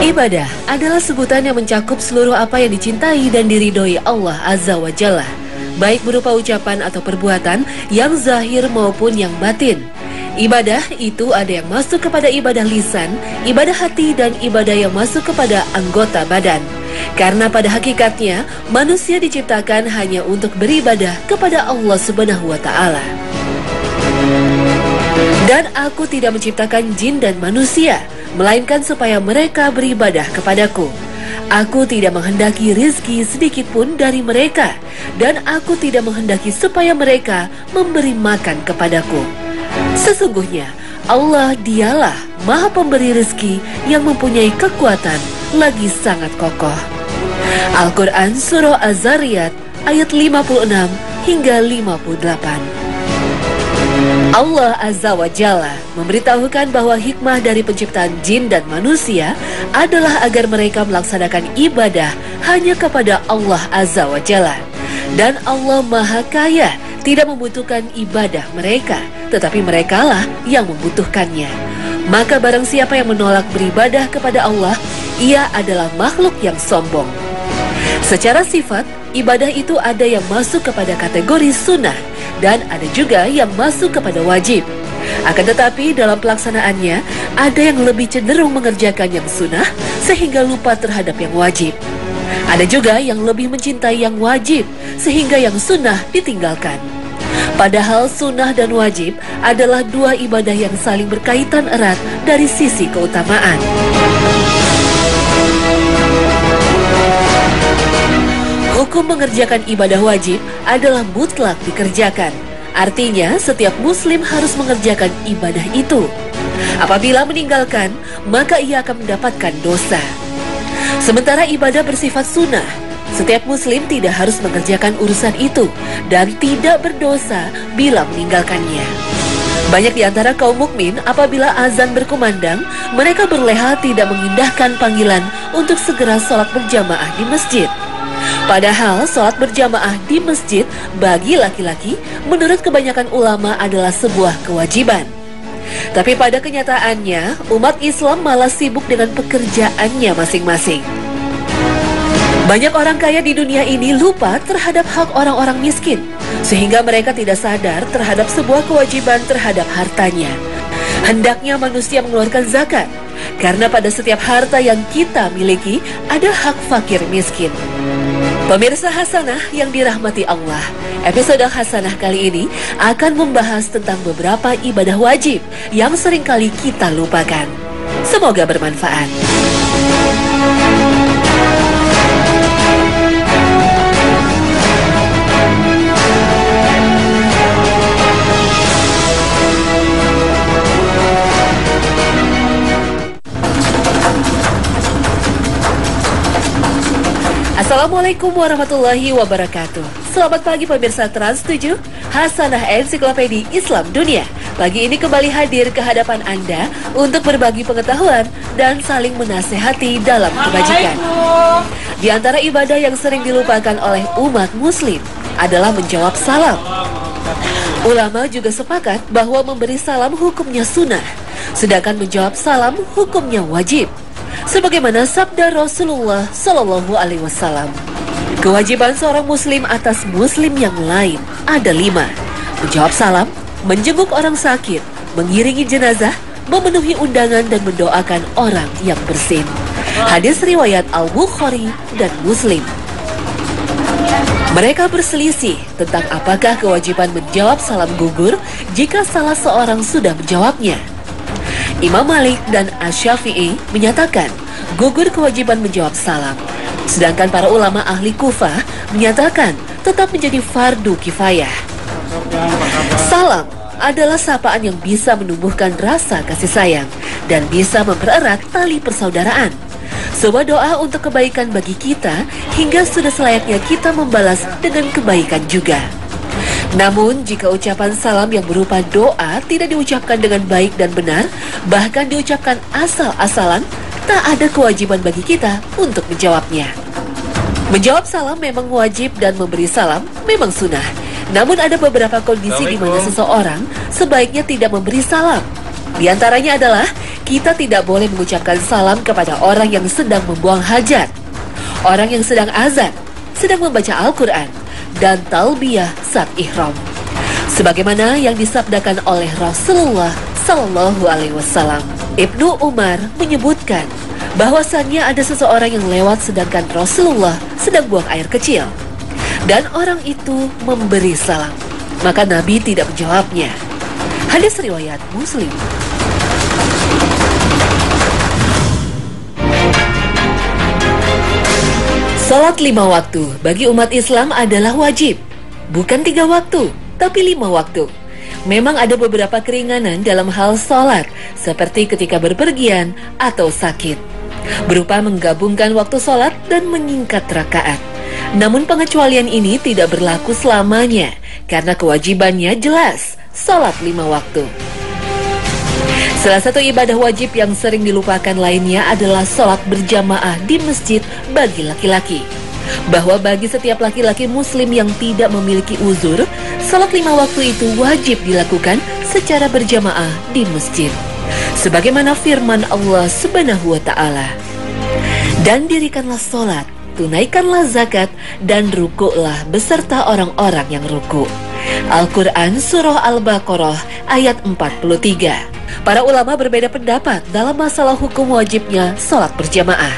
Ibadah adalah sebutan yang mencakup seluruh apa yang dicintai dan diridhoi Allah Azza wa Jalla, baik berupa ucapan atau perbuatan yang zahir maupun yang batin. Ibadah itu ada yang masuk kepada ibadah lisan, ibadah hati, dan ibadah yang masuk kepada anggota badan. Karena pada hakikatnya, manusia diciptakan hanya untuk beribadah kepada Allah Subhanahu wa Ta'ala. Dan aku tidak menciptakan jin dan manusia, melainkan supaya mereka beribadah kepadaku. Aku tidak menghendaki rizki sedikit pun dari mereka, dan aku tidak menghendaki supaya mereka memberi makan kepadaku. Sesungguhnya Allah dialah Maha Pemberi rizki yang mempunyai kekuatan lagi sangat kokoh. Al-Quran Surah Az-Zariyat ayat 56 hingga 58. Allah Azza wa Jalla memberitahukan bahwa hikmah dari penciptaan jin dan manusia adalah agar mereka melaksanakan ibadah hanya kepada Allah Azza wa Jalla. Dan Allah Maha Kaya, tidak membutuhkan ibadah mereka, tetapi merekalah yang membutuhkannya. Maka barang siapa yang menolak beribadah kepada Allah, ia adalah makhluk yang sombong. Secara sifat, ibadah itu ada yang masuk kepada kategori sunnah, dan ada juga yang masuk kepada wajib. Akan tetapi dalam pelaksanaannya, ada yang lebih cenderung mengerjakan yang sunnah sehingga lupa terhadap yang wajib. Ada juga yang lebih mencintai yang wajib sehingga yang sunnah ditinggalkan. Padahal sunnah dan wajib adalah dua ibadah yang saling berkaitan erat dari sisi keutamaan. Hukum mengerjakan ibadah wajib adalah mutlak dikerjakan. Artinya, setiap muslim harus mengerjakan ibadah itu. Apabila meninggalkan, maka ia akan mendapatkan dosa. Sementara ibadah bersifat sunnah, setiap muslim tidak harus mengerjakan urusan itu dan tidak berdosa bila meninggalkannya. Banyak di antara kaum mukmin apabila azan berkumandang, mereka berleha tidak mengindahkan panggilan untuk segera sholat berjamaah di masjid. Padahal sholat berjamaah di masjid bagi laki-laki menurut kebanyakan ulama adalah sebuah kewajiban. Tapi pada kenyataannya, umat Islam malah sibuk dengan pekerjaannya masing-masing. Banyak orang kaya di dunia ini lupa terhadap hak orang-orang miskin, sehingga mereka tidak sadar terhadap sebuah kewajiban terhadap hartanya. Hendaknya manusia mengeluarkan zakat, karena pada setiap harta yang kita miliki ada hak fakir miskin. Pemirsa Hasanah yang dirahmati Allah, episode Hasanah kali ini akan membahas tentang beberapa ibadah wajib yang seringkali kita lupakan. Semoga bermanfaat. Assalamualaikum warahmatullahi wabarakatuh. Selamat pagi pemirsa Trans 7, Hasanah Ensiklopedi Islam Dunia. Pagi ini kembali hadir ke hadapan Anda untuk berbagi pengetahuan dan saling menasehati dalam kebajikan. Di antara ibadah yang sering dilupakan oleh umat muslim adalah menjawab salam. Ulama juga sepakat bahwa memberi salam hukumnya sunnah, sedangkan menjawab salam hukumnya wajib. Sebagaimana sabda Rasulullah Sallallahu Alaihi Wasallam, kewajiban seorang muslim atas muslim yang lain ada 5: menjawab salam, menjenguk orang sakit, mengiringi jenazah, memenuhi undangan, dan mendoakan orang yang bersin. Hadis riwayat Al-Bukhari dan Muslim. Mereka berselisih tentang apakah kewajiban menjawab salam gugur jika salah seorang sudah menjawabnya. Imam Malik dan Asy-Syafi'i menyatakan gugur kewajiban menjawab salam. Sedangkan para ulama ahli Kufah menyatakan tetap menjadi fardu kifayah. Salam adalah sapaan yang bisa menumbuhkan rasa kasih sayang dan bisa mempererat tali persaudaraan. Sebuah doa untuk kebaikan bagi kita hingga sudah selayaknya kita membalas dengan kebaikan juga. Namun, jika ucapan salam yang berupa doa tidak diucapkan dengan baik dan benar, bahkan diucapkan asal-asalan, tak ada kewajiban bagi kita untuk menjawabnya. Menjawab salam memang wajib dan memberi salam memang sunnah. Namun ada beberapa kondisi di mana seseorang sebaiknya tidak memberi salam. Di antaranya adalah kita tidak boleh mengucapkan salam kepada orang yang sedang membuang hajat, orang yang sedang azan, sedang membaca Al-Quran, dan talbiyah saat ihram. Sebagaimana yang disabdakan oleh Rasulullah Sallallahu Alaihi Wasallam. Ibnu Umar menyebutkan bahwasannya ada seseorang yang lewat sedangkan Rasulullah sedang buang air kecil, dan orang itu memberi salam. Maka Nabi tidak menjawabnya. Hadis riwayat Muslim. Salat 5 waktu bagi umat Islam adalah wajib. Bukan 3 waktu, tapi 5 waktu. Memang ada beberapa keringanan dalam hal salat, seperti ketika berpergian atau sakit, berupa menggabungkan waktu salat dan menyingkat rakaat. Namun pengecualian ini tidak berlaku selamanya, karena kewajibannya jelas, salat 5 waktu. Salah satu ibadah wajib yang sering dilupakan lainnya adalah sholat berjamaah di masjid bagi laki-laki. Bahwa bagi setiap laki-laki muslim yang tidak memiliki uzur, sholat 5 waktu itu wajib dilakukan secara berjamaah di masjid. Sebagaimana firman Allah Subhanahu wa Ta'ala, "Dan dirikanlah sholat, tunaikanlah zakat, dan rukuklah beserta orang-orang yang ruku." Al-Quran Surah Al-Baqarah ayat 43. Para ulama berbeda pendapat dalam masalah hukum wajibnya sholat berjamaah.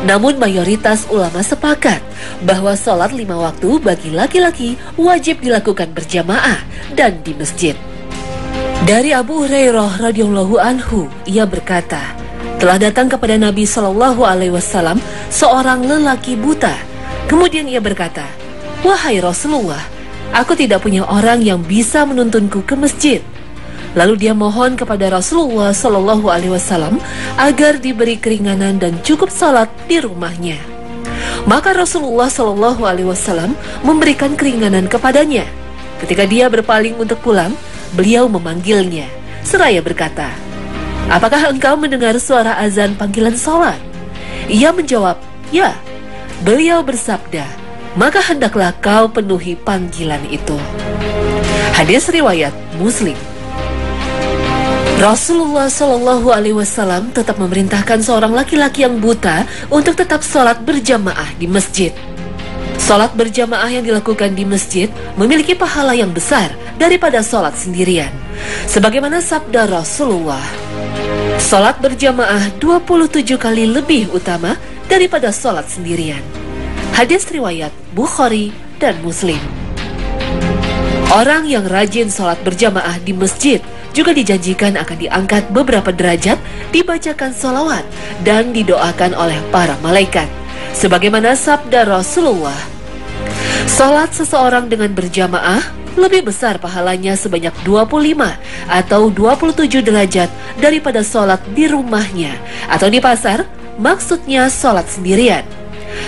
Namun mayoritas ulama sepakat bahwa sholat 5 waktu bagi laki-laki wajib dilakukan berjamaah dan di masjid. Dari Abu Hurairah radhiyallahu anhu, ia berkata, telah datang kepada Nabi Shallallahu Alaihi Wasallam seorang lelaki buta. Kemudian ia berkata, "Wahai Rasulullah, aku tidak punya orang yang bisa menuntunku ke masjid." Lalu dia mohon kepada Rasulullah Shallallahu Alaihi Wasallam agar diberi keringanan dan cukup salat di rumahnya. Maka Rasulullah Shallallahu Alaihi Wasallam memberikan keringanan kepadanya. Ketika dia berpaling untuk pulang, beliau memanggilnya seraya berkata, "Apakah engkau mendengar suara azan panggilan salat?" Ia menjawab, "Ya." Beliau bersabda, "Maka hendaklah kau penuhi panggilan itu." Hadis riwayat Muslim. Rasulullah Shallallahu Alaihi Wasallam tetap memerintahkan seorang laki-laki yang buta untuk tetap sholat berjamaah di masjid. Sholat berjamaah yang dilakukan di masjid memiliki pahala yang besar daripada sholat sendirian. Sebagaimana sabda Rasulullah, sholat berjamaah 27 kali lebih utama daripada sholat sendirian. Hadis riwayat Bukhari dan Muslim. Orang yang rajin sholat berjamaah di masjid juga dijanjikan akan diangkat beberapa derajat, dibacakan sholawat, dan didoakan oleh para malaikat. Sebagaimana sabda Rasulullah, sholat seseorang dengan berjamaah lebih besar pahalanya sebanyak 25 atau 27 derajat daripada sholat di rumahnya atau di pasar, maksudnya sholat sendirian.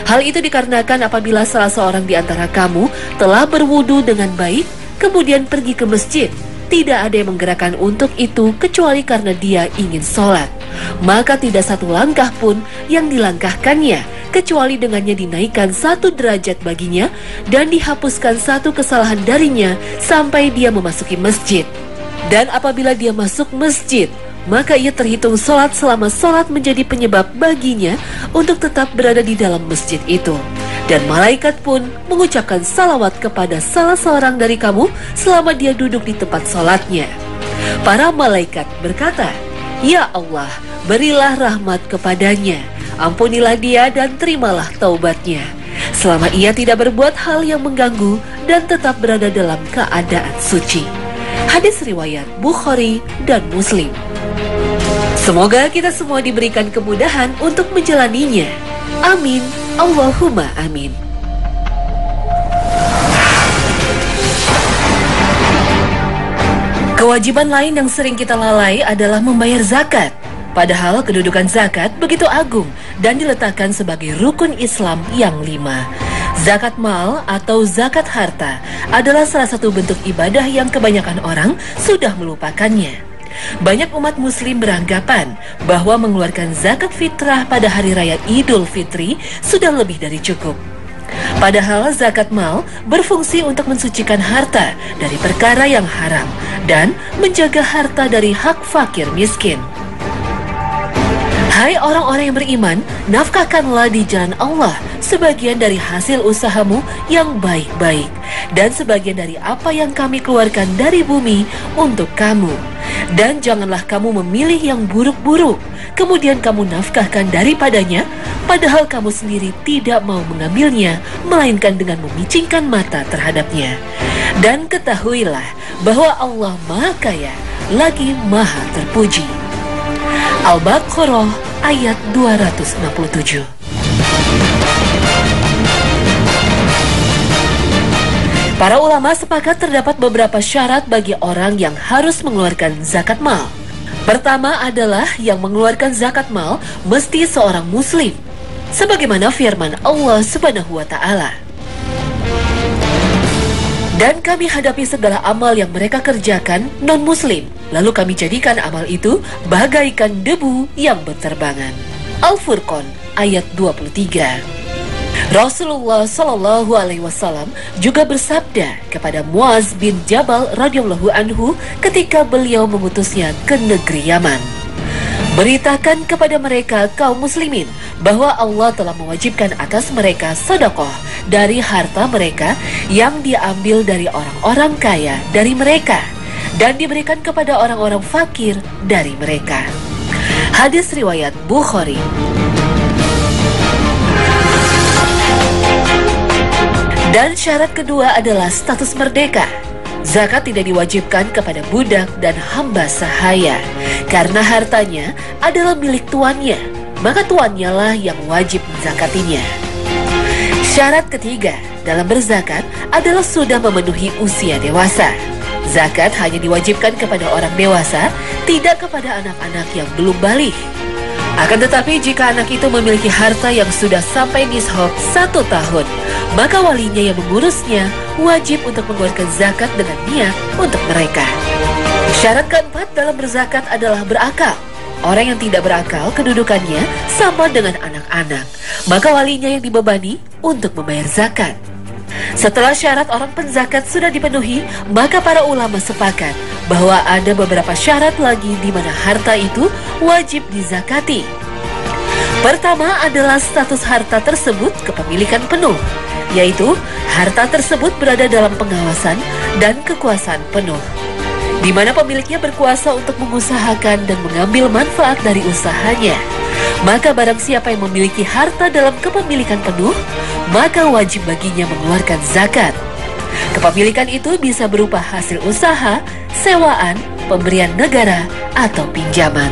Hal itu dikarenakan apabila salah seorang di antara kamu telah berwudu dengan baik, kemudian pergi ke masjid, tidak ada yang menggerakkan untuk itu kecuali karena dia ingin sholat, maka tidak satu langkah pun yang dilangkahkannya kecuali dengannya dinaikkan 1 derajat baginya dan dihapuskan 1 kesalahan darinya sampai dia memasuki masjid. Dan apabila dia masuk masjid, maka ia terhitung sholat selama sholat menjadi penyebab baginya untuk tetap berada di dalam masjid itu. Dan malaikat pun mengucapkan salawat kepada salah seorang dari kamu selama dia duduk di tempat sholatnya. Para malaikat berkata, "Ya Allah, berilah rahmat kepadanya, ampunilah dia dan terimalah taubatnya, selama ia tidak berbuat hal yang mengganggu dan tetap berada dalam keadaan suci." Hadis riwayat Bukhari dan Muslim. Semoga kita semua diberikan kemudahan untuk menjalaninya. Amin. Allahumma amin. Kewajiban lain yang sering kita lalai adalah membayar zakat. Padahal kedudukan zakat begitu agung dan diletakkan sebagai rukun Islam yang 5. Zakat mal atau zakat harta adalah salah satu bentuk ibadah yang kebanyakan orang sudah melupakannya. Banyak umat muslim beranggapan bahwa mengeluarkan zakat fitrah pada hari raya Idul Fitri sudah lebih dari cukup. Padahal zakat mal berfungsi untuk mensucikan harta dari perkara yang haram dan menjaga harta dari hak fakir miskin. Hai orang-orang yang beriman, nafkahkanlah di jalan Allah sebagian dari hasil usahamu yang baik-baik, dan sebagian dari apa yang kami keluarkan dari bumi untuk kamu. Dan janganlah kamu memilih yang buruk-buruk, kemudian kamu nafkahkan daripadanya, padahal kamu sendiri tidak mau mengambilnya, melainkan dengan memicingkan mata terhadapnya. Dan ketahuilah bahwa Allah Maha Kaya, lagi Maha Terpuji. Al-Baqarah ayat 267. Para ulama sepakat terdapat beberapa syarat bagi orang yang harus mengeluarkan zakat mal. Pertama adalah yang mengeluarkan zakat mal mesti seorang muslim, sebagaimana firman Allah Subhanahu wa Ta'ala. Dan kami hadapi segala amal yang mereka kerjakan non-muslim, lalu kami jadikan amal itu bagaikan debu yang berterbangan. Al-Furqan ayat 23. Rasulullah Shallallahu Alaihi Wasallam juga bersabda kepada Muaz bin Jabal radhiyallahu anhu ketika beliau mengutusnya ke negeri Yaman, beritakan kepada mereka kaum muslimin bahwa Allah telah mewajibkan atas mereka sedekah dari harta mereka yang diambil dari orang-orang kaya dari mereka dan diberikan kepada orang-orang fakir dari mereka. Hadis riwayat Bukhari. Dan syarat kedua adalah status merdeka. Zakat tidak diwajibkan kepada budak dan hamba sahaya, karena hartanya adalah milik tuannya, maka tuannya lah yang wajib menzakatinya. Syarat ketiga dalam berzakat adalah sudah memenuhi usia dewasa. Zakat hanya diwajibkan kepada orang dewasa, tidak kepada anak-anak yang belum balik. Akan tetapi jika anak itu memiliki harta yang sudah sampai nishab 1 tahun, maka walinya yang mengurusnya wajib untuk mengeluarkan zakat dengan niat untuk mereka. Syarat keempat dalam berzakat adalah berakal. Orang yang tidak berakal kedudukannya sama dengan anak-anak, maka walinya yang dibebani untuk membayar zakat. Setelah syarat orang penzakat sudah dipenuhi, maka para ulama sepakat bahwa ada beberapa syarat lagi di mana harta itu wajib dizakati. Pertama adalah status harta tersebut kepemilikan penuh, yaitu harta tersebut berada dalam pengawasan dan kekuasaan penuh, di mana pemiliknya berkuasa untuk mengusahakan dan mengambil manfaat dari usahanya. Maka barang siapa yang memiliki harta dalam kepemilikan penuh, maka wajib baginya mengeluarkan zakat. Kepemilikan itu bisa berupa hasil usaha, sewaan, pemberian negara, atau pinjaman.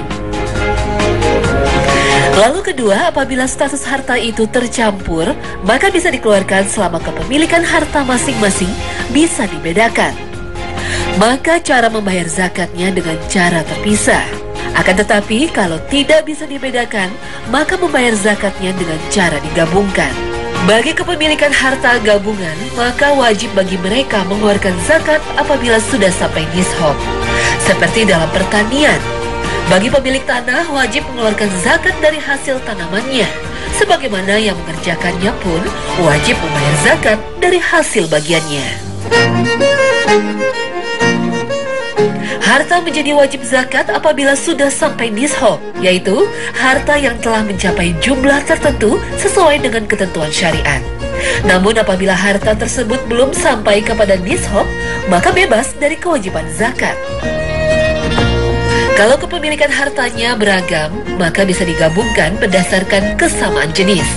Lalu kedua, apabila status harta itu tercampur, maka bisa dikeluarkan selama kepemilikan harta masing-masing bisa dibedakan. Maka cara membayar zakatnya dengan cara terpisah. Akan tetapi kalau tidak bisa dibedakan, maka membayar zakatnya dengan cara digabungkan. Bagi kepemilikan harta gabungan, maka wajib bagi mereka mengeluarkan zakat apabila sudah sampai nishab. Seperti dalam pertanian, bagi pemilik tanah wajib mengeluarkan zakat dari hasil tanamannya. Sebagaimana yang mengerjakannya pun wajib membayar zakat dari hasil bagiannya. Harta menjadi wajib zakat apabila sudah sampai nishab, yaitu harta yang telah mencapai jumlah tertentu sesuai dengan ketentuan syariat. Namun apabila harta tersebut belum sampai kepada nishab, maka bebas dari kewajiban zakat. Kalau kepemilikan hartanya beragam, maka bisa digabungkan berdasarkan kesamaan jenis.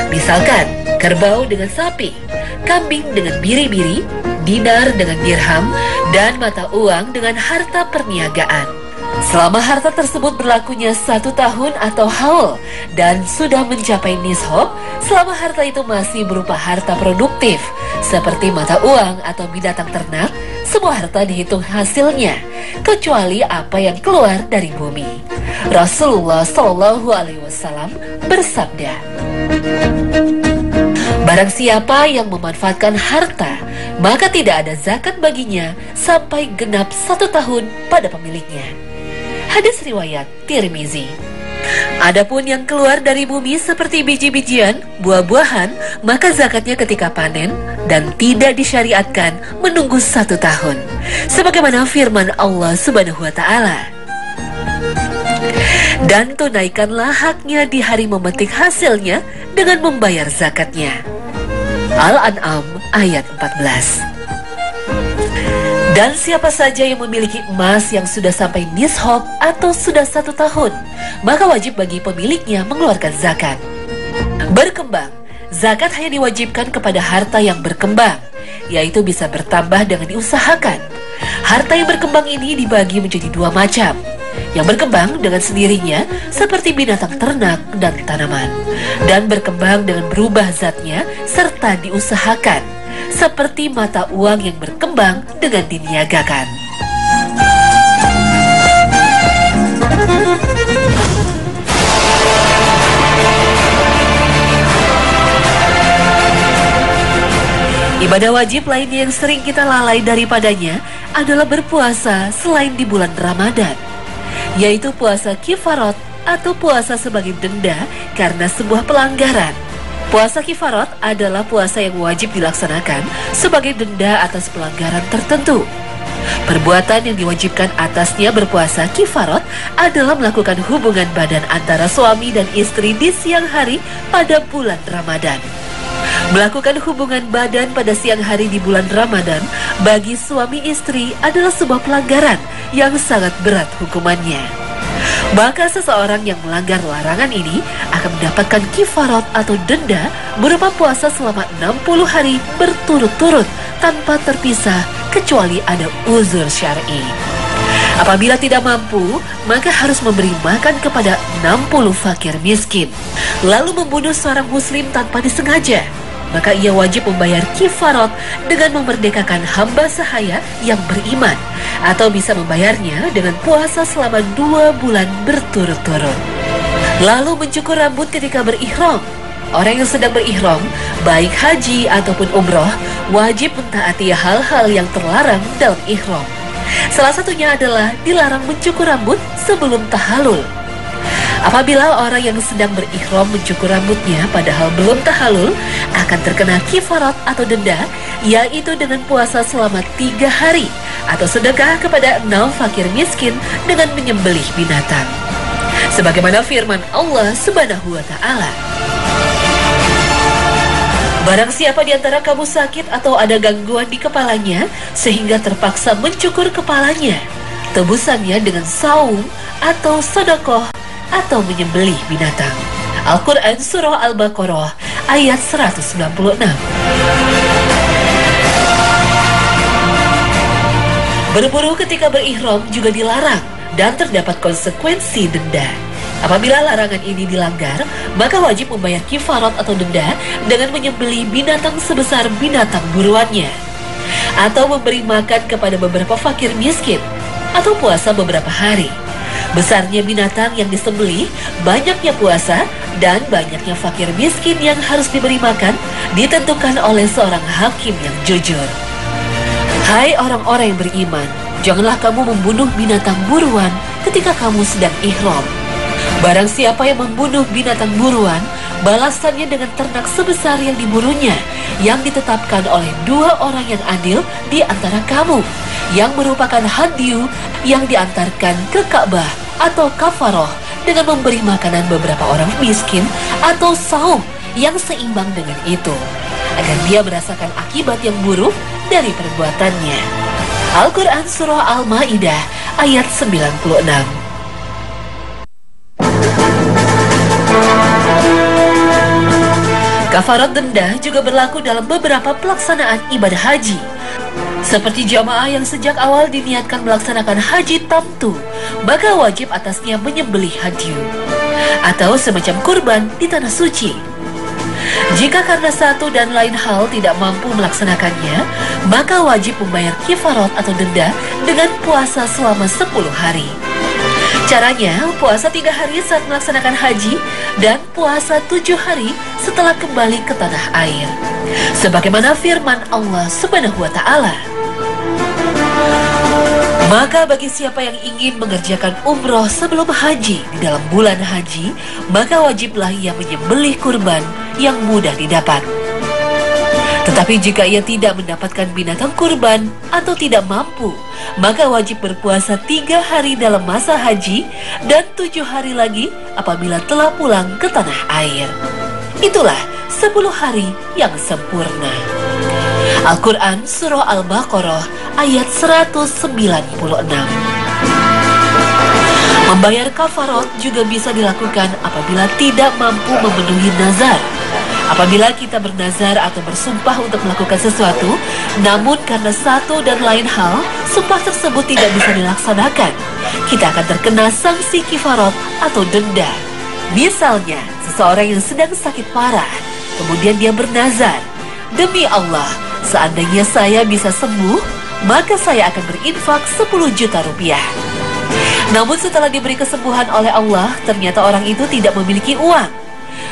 Misalkan, kerbau dengan sapi, kambing dengan biri-biri, dinar dengan dirham, dan mata uang dengan harta perniagaan. Selama harta tersebut berlakunya 1 tahun atau haul dan sudah mencapai nishab, selama harta itu masih berupa harta produktif seperti mata uang atau binatang ternak, semua harta dihitung hasilnya, kecuali apa yang keluar dari bumi. Rasulullah Shallallahu Alaihi Wasallam bersabda, barang siapa yang memanfaatkan harta, maka tidak ada zakat baginya sampai genap 1 tahun pada pemiliknya. Hadis riwayat Tirmizi. Adapun yang keluar dari bumi seperti biji-bijian, buah-buahan, maka zakatnya ketika panen dan tidak disyariatkan menunggu 1 tahun. Sebagaimana firman Allah Subhanahu wa Ta'ala. Dan tunaikanlah haknya di hari memetik hasilnya dengan membayar zakatnya. Al-An'am ayat 14. Dan siapa saja yang memiliki emas yang sudah sampai nishab atau sudah 1 tahun, maka wajib bagi pemiliknya mengeluarkan zakat. Berkembang, zakat hanya diwajibkan kepada harta yang berkembang, yaitu bisa bertambah dengan diusahakan. Harta yang berkembang ini dibagi menjadi 2 macam. Yang berkembang dengan sendirinya seperti binatang ternak dan tanaman, dan berkembang dengan berubah zatnya serta diusahakan, seperti mata uang yang berkembang dengan diniagakan. Ibadah wajib lainnya yang sering kita lalai daripadanya adalah berpuasa selain di bulan Ramadan, yaitu puasa kifarat atau puasa sebagai denda karena sebuah pelanggaran. Puasa kifarat adalah puasa yang wajib dilaksanakan sebagai denda atas pelanggaran tertentu. Perbuatan yang diwajibkan atasnya berpuasa kifarat adalah melakukan hubungan badan antara suami dan istri di siang hari pada bulan Ramadan. Melakukan hubungan badan pada siang hari di bulan Ramadan bagi suami istri adalah sebuah pelanggaran yang sangat berat hukumannya. Maka seseorang yang melanggar larangan ini akan mendapatkan kifarat atau denda berupa puasa selama 60 hari berturut-turut tanpa terpisah kecuali ada uzur syar'i. Apabila tidak mampu, maka harus memberi makan kepada 60 fakir miskin, lalu membunuh seorang muslim tanpa disengaja. Maka ia wajib membayar kifarat dengan memerdekakan hamba sahaya yang beriman, atau bisa membayarnya dengan puasa selama 2 bulan berturut-turut. Lalu mencukur rambut ketika berihram. Orang yang sedang berihram, baik haji ataupun umroh, wajib mentaati hal-hal yang terlarang dalam ihram. Salah satunya adalah dilarang mencukur rambut sebelum tahalul. Apabila orang yang sedang berihram mencukur rambutnya padahal belum tahalul, akan terkena kifarat atau denda, yaitu dengan puasa selama 3 hari atau sedekah kepada 6 fakir miskin dengan menyembelih binatang. Sebagaimana firman Allah Subhanahu wa Ta'ala, barang siapa di antara kamu sakit atau ada gangguan di kepalanya sehingga terpaksa mencukur kepalanya, tebusannya dengan saum atau sedekah atau menyembelih binatang. Al-Quran Surah Al-Baqarah ayat 196. Berburu ketika berihram juga dilarang dan terdapat konsekuensi denda. Apabila larangan ini dilanggar, maka wajib membayar kifarat atau denda dengan menyembelih binatang sebesar binatang buruannya, atau memberi makan kepada beberapa fakir miskin, atau puasa beberapa hari. Besarnya binatang yang disembelih, banyaknya puasa, dan banyaknya fakir miskin yang harus diberi makan ditentukan oleh seorang hakim yang jujur. Hai orang-orang yang beriman, janganlah kamu membunuh binatang buruan ketika kamu sedang ihram. Barang siapa yang membunuh binatang buruan, balasannya dengan ternak sebesar yang diburunya, yang ditetapkan oleh 2 orang yang adil di antara kamu, yang merupakan hadyu yang diantarkan ke Ka'bah atau kafaroh dengan memberi makanan beberapa orang miskin, atau saum yang seimbang dengan itu, agar dia merasakan akibat yang buruk dari perbuatannya. Al-Quran Surah Al-Ma'idah ayat 96. Kafarat denda juga berlaku dalam beberapa pelaksanaan ibadah haji, seperti jamaah yang sejak awal diniatkan melaksanakan haji tamtu, maka wajib atasnya menyembelih hadyu atau semacam kurban di tanah suci. Jika karena satu dan lain hal tidak mampu melaksanakannya, maka wajib membayar kifarat atau denda dengan puasa selama 10 hari. Caranya, puasa 3 hari saat melaksanakan haji dan puasa 7 hari setelah kembali ke tanah air. Sebagaimana firman Allah Subhanahu wa Ta'ala, maka bagi siapa yang ingin mengerjakan umroh sebelum haji di dalam bulan haji, maka wajiblah ia menyembelih kurban yang mudah didapat. Tetapi jika ia tidak mendapatkan binatang kurban atau tidak mampu, maka wajib berpuasa 3 hari dalam masa haji dan 7 hari lagi apabila telah pulang ke tanah air. Itulah 10 hari yang sempurna. Al-Quran Surah Al-Baqarah ayat 196. Membayar kafarat juga bisa dilakukan apabila tidak mampu memenuhi nazar. Apabila kita bernazar atau bersumpah untuk melakukan sesuatu, namun karena satu dan lain hal, sumpah tersebut tidak bisa dilaksanakan, kita akan terkena sanksi kifarat atau denda. Misalnya, seseorang yang sedang sakit parah, kemudian dia bernazar, "Demi Allah, seandainya saya bisa sembuh, maka saya akan berinfak 10 juta rupiah." Namun setelah diberi kesembuhan oleh Allah, ternyata orang itu tidak memiliki uang.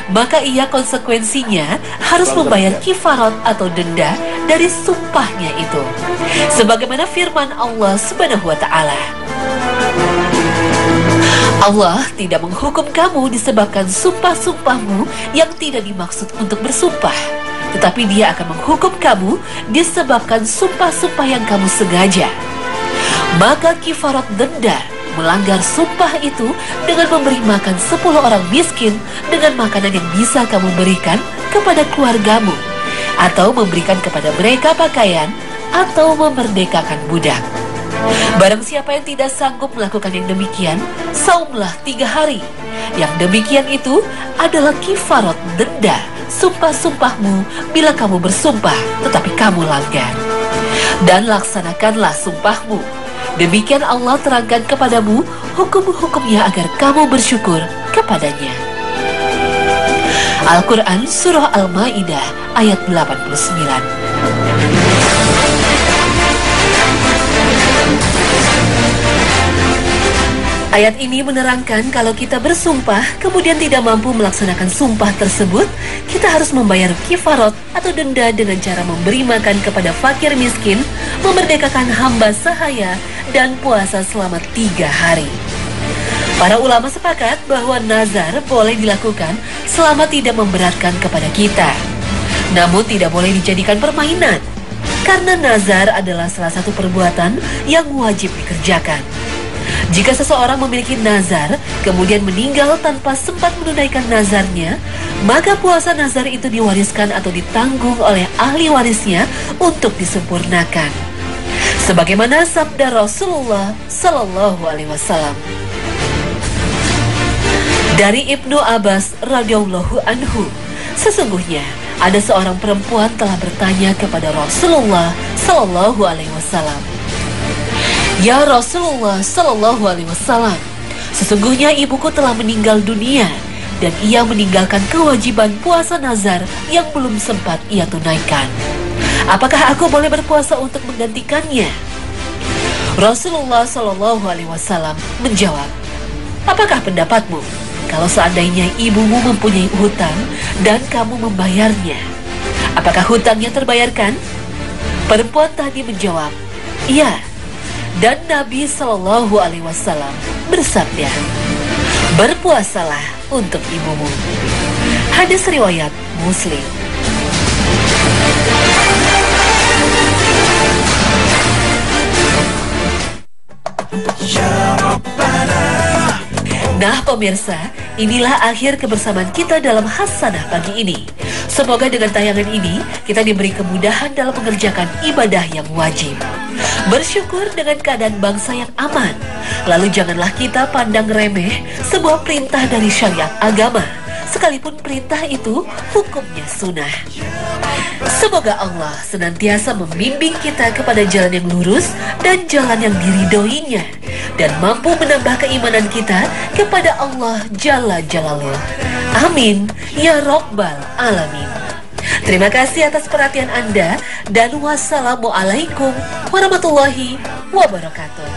Maka ia konsekuensinya harus membayar kifarat atau denda dari sumpahnya itu. Sebagaimana firman Allah Subhanahu wa Ta'ala, Allah tidak menghukum kamu disebabkan sumpah-sumpahmu yang tidak dimaksud untuk bersumpah, tetapi Dia akan menghukum kamu disebabkan sumpah-sumpah yang kamu sengaja. Maka kifarat denda melanggar sumpah itu dengan memberi makan 10 orang miskin dengan makanan yang bisa kamu berikan kepada keluargamu, atau memberikan kepada mereka pakaian, atau memerdekakan budak. Barang siapa yang tidak sanggup melakukan yang demikian, saumlah 3 hari. Yang demikian itu adalah kifarat denda sumpah-sumpahmu bila kamu bersumpah tetapi kamu langgar. Dan laksanakanlah sumpahmu. Demikian Allah terangkan kepadamu hukum-hukumnya agar kamu bersyukur kepadanya. Al-Quran Surah Al-Ma'idah ayat 89. Ayat ini menerangkan kalau kita bersumpah kemudian tidak mampu melaksanakan sumpah tersebut, kita harus membayar kifarat atau denda dengan cara memberi makan kepada fakir miskin, memerdekakan hamba sahaya, dan puasa selama 3 hari. Para ulama sepakat bahwa nazar boleh dilakukan selama tidak memberatkan kepada kita. Namun tidak boleh dijadikan permainan, karena nazar adalah salah satu perbuatan yang wajib dikerjakan. Jika seseorang memiliki nazar, kemudian meninggal tanpa sempat menunaikan nazarnya, maka puasa nazar itu diwariskan atau ditanggung oleh ahli warisnya untuk disempurnakan. Sebagaimana sabda Rasulullah Sallallahu Alaihi Wasallam. Dari Ibnu Abbas radhiyallahu anhu, sesungguhnya ada seorang perempuan telah bertanya kepada Rasulullah Sallallahu Alaihi Wasallam, "Ya Rasulullah Sallallahu Alaihi Wasallam, sesungguhnya ibuku telah meninggal dunia dan ia meninggalkan kewajiban puasa nazar yang belum sempat ia tunaikan. Apakah aku boleh berpuasa untuk menggantikannya?" Rasulullah Sallallahu Alaihi Wasallam menjawab, "Apakah pendapatmu kalau seandainya ibumu mempunyai hutang dan kamu membayarnya? Apakah hutangnya terbayarkan?" Perempuan tadi menjawab, "Iya." Dan Nabi Sallallahu Alaihi Wasallam bersabda, "Berpuasalah untuk ibumu." Hadis riwayat Muslim. Nah pemirsa, inilah akhir kebersamaan kita dalam Hasanah pagi ini. Semoga dengan tayangan ini kita diberi kemudahan dalam mengerjakan ibadah yang wajib. Bersyukur dengan keadaan bangsa yang aman. Lalu janganlah kita pandang remeh sebuah perintah dari syariat agama, sekalipun perintah itu hukumnya sunnah. Semoga Allah senantiasa membimbing kita kepada jalan yang lurus dan jalan yang diridhoinya, dan mampu menambah keimanan kita kepada Allah Jalla Jalaluh. Amin ya Rabbal Alamin. Terima kasih atas perhatian Anda, dan wassalamualaikum warahmatullahi wabarakatuh.